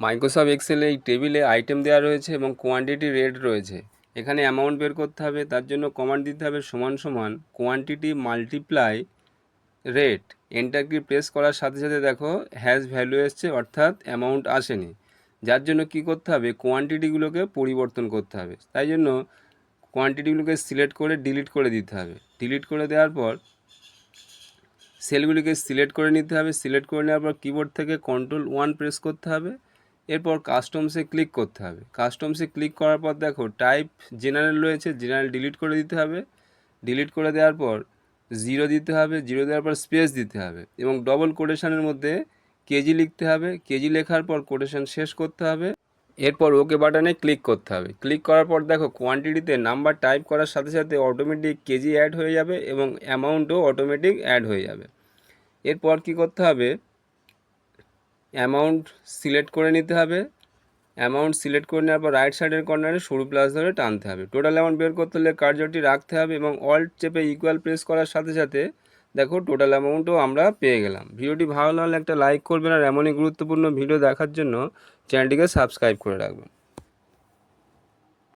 Microsoft এক্সেলে এই টেবিলে item দেওয়া রয়েছে এবং কোয়ান্টিটি রেট রয়েছে। এখানে অ্যামাউন্ট বের করতে হবে, তার জন্য কমান্ড দিতে হবে সমান সমান কোয়ান্টিটি মাল্টিপ্লাই রেট। এন্টার কি প্রেস করার সাথে সাথে দেখো হ্যাজ ভ্যালু এসছে, অর্থাৎ অ্যামাউন্ট আসেনি। যার জন্য কি করতে হবে, কোয়ান্টিটিগুলোকে পরিবর্তন করতে হবে। তাই জন্য কোয়ান্টিটিগুলোকে সিলেক্ট করে ডিলিট করে দিতে হবে। ডিলিট করে দেওয়ার পর সেলগুলিকে সিলেক্ট করে নিতে হবে। সিলেক্ট করে নেওয়ার পর কিবোর্ড থেকে Ctrl+1 প্রেস করতে হবে। এরপর কাস্টমসে ক্লিক করতে হবে। কাস্টমসে ক্লিক করার পর দেখো টাইপ জেনারেল রয়েছে, জেনারেল ডিলিট করে দিতে হবে। ডিলিট করে দেওয়ার পর 0 দিতে হবে। 0 দেওয়ার পর স্পেস দিতে হবে এবং ডবল কোটেশনের মধ্যে কেজি লিখতে হবে। কেজি লেখার পর কোটেশন শেষ করতে হবে। এরপর ওকে বাটনে ক্লিক করতে হবে। ক্লিক করার পর দেখো কোয়ান্টিটিতে নাম্বার টাইপ করার সাথে সাথে অটোমেটিক কেজি অ্যাড হয়ে যাবে এবং অ্যামাউন্টও অটোমেটিক অ্যাড হয়ে যাবে। এরপর কি করতে হবে, অ্যামাউন্ট সিলেক্ট করে নিতে হবে। অ্যামাউন্ট সিলেক্ট করে নেওয়ার পর রাইট সাইডের কর্নারে সরু প্লাস ধরে টানতে হবে। টোটাল অ্যামাউন্ট বের করতে হলে কার্যটি রাখতে হবে এবং অল্ট চেপে ইকুয়াল প্রেস করার সাথে সাথে দেখো টোটাল অ্যামাউন্টও আমরা পেয়ে গেলাম। ভিডিওটি ভালো লাগলে একটা লাইক করবেন আর এমনই গুরুত্বপূর্ণ ভিডিও দেখার জন্য চ্যানেলটিকে সাবস্ক্রাইব করে রাখবেন।